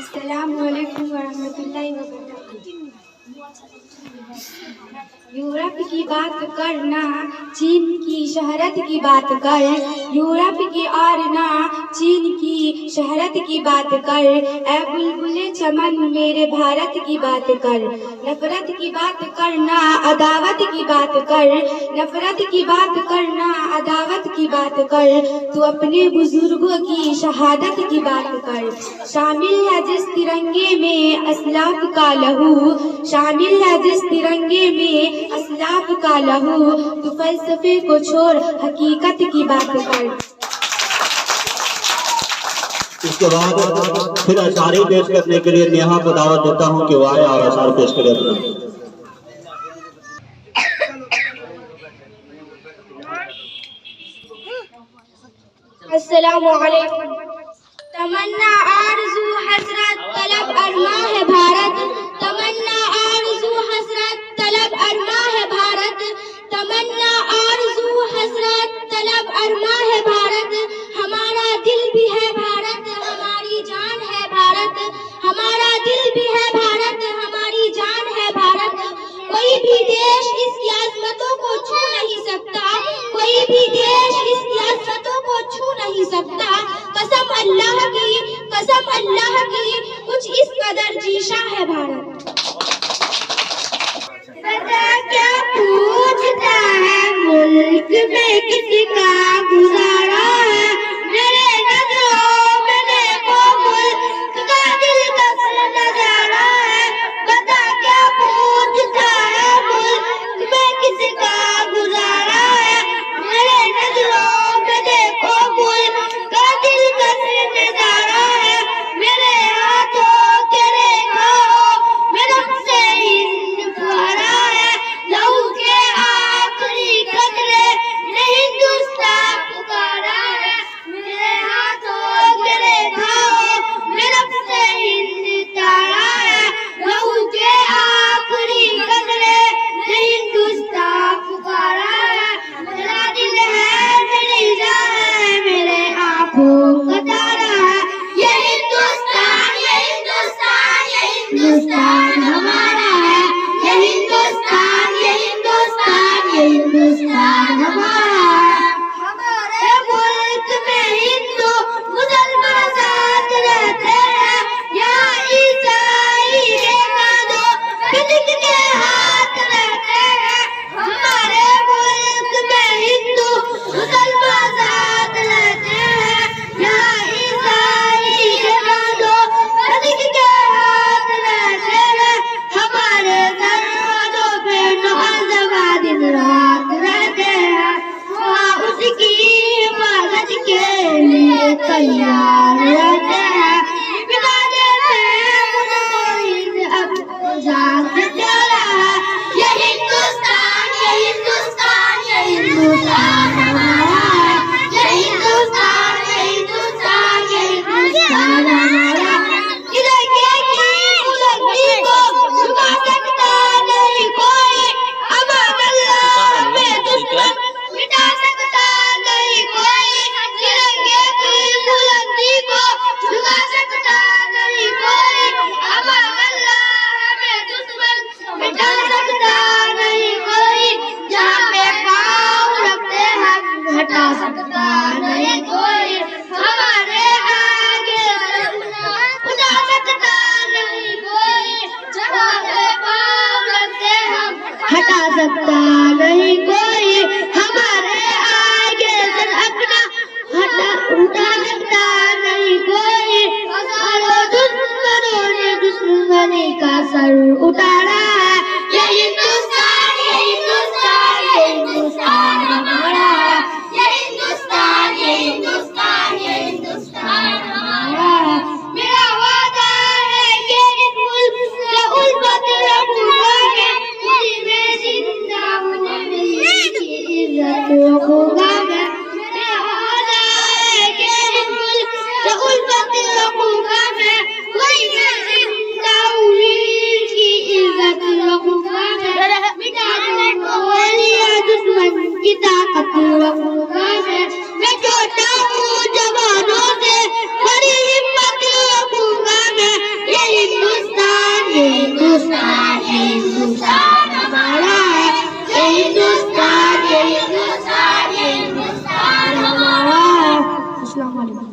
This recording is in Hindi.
अस्सलामुअलैकुम वरहमतुल्लाहि वबरकातुहू। यूरोप की बात करना, चीन की शहरत की बात कर। यूरोप की और ना चीन की शहरत की बात कर। ऐ बुलबुले चमन मेरे भारत की बात कर। नफरत की बात करना, अदावत की बात कर। नफरत की बात करना, अदावत की बात कर। तू अपने बुजुर्गों की शहादत की बात कर। शामिल है जिस तिरंगे में असलाफ का लहू, शामिल है जिस तिरंगे में असलाफ का लहू। तू फलसफे को छोड़ हकीकत की बात कर। इसके बाद फिर अशारी पेश करने के लिए नेहा को दावत देता हूं कि वो आए और अशार पेश करे अपना। अस्सलामु अलैकुम। तमन्ना आरज़ू हसरत तलब अरमा है भारत। तमन्ना आरज़ू हसरत तलब अरमा है भारत। तमन्ना आरज़ू हसरत तलब अरमा है भारत। हमारा दिल भी है भारत, हमारी जान है भारत। हमारा दिल भी है भारत, हमारी जान है भारत। कोई भी देश इसकी अज़मतों को छू नहीं सकता, कोई भी देश इसकी अज़मतों को छू नहीं सकता। कसम अल्लाह की, कसम अल्लाह की, कुछ इस कदर जीशा है भारत। पता क्या पूछता है मुल्क में किसका गुजारा है। मेरे नजरों में देखो मुल्क का दिलकश नजारा है। पता क्या पूछता है मुल्क में किसका गुजारा है। मेरे नजरों में देखो मुल्क का दिलकश नजारा है। मेरे हाथों के रेखाओं में रंग से हिंद फुहारा है। लहू के आखिरी कतरे ने हिंदुस्तान पुकारा है। मेरे हाथों के रेखाओं में रंग से हिंद तारा है। लहू के आखिरी कतरे ने हिंदुस्तान पुकारा है। मेरा दिल है, मेरी जान है, मेरे आंखों का तारा है। ये हिंदुस्तान, ये हिंदुस्तान, ये हिंदुस्तान हमारा है। ये हिंदुस्तान, ये हिंदुस्तान, ये हिंदुस्तान हमारा है। हमारे मुल्क में हिंदू मुसलमान साथ रहते हैं। यहाँ ईसाई हिंदू बिल्कुल के हाथ रहते हैं। हमारे मुल्क में हिंदू मुसलमान साथ रहते हैं। यहाँ ईसाई हिंदू बिल्कुल के हाथ रहते हैं। हमारे सरहदों पे नौजवा दिन रात रहते हैं। वहाँ उसकी हिफाजत के लिए तैयार रहते हैं। बिना देते हैं उनको हिंद अब जान से प्यारा है। ये हिंदुस्तान, ये हिंदुस्तान, ये हिंदुस्तान हमारा है। ये हिंदुस्तान, ये हिंदुस्तान, ये हिंदुस्तान हमारा है। इलाके की बुलंदी को झुका सकता नहीं कोई। अमान अल्लाह में दुश्मन मिटा सकता नहीं कोई। तिरंगे की बुलंदी हिंदुस्तान ये हिंदुस्तान हमारा है, ये हिंदुस्तान ये हिंदुस्तान ये हिंदुस्तान हमारा है। अस्सलाम वालेकुम।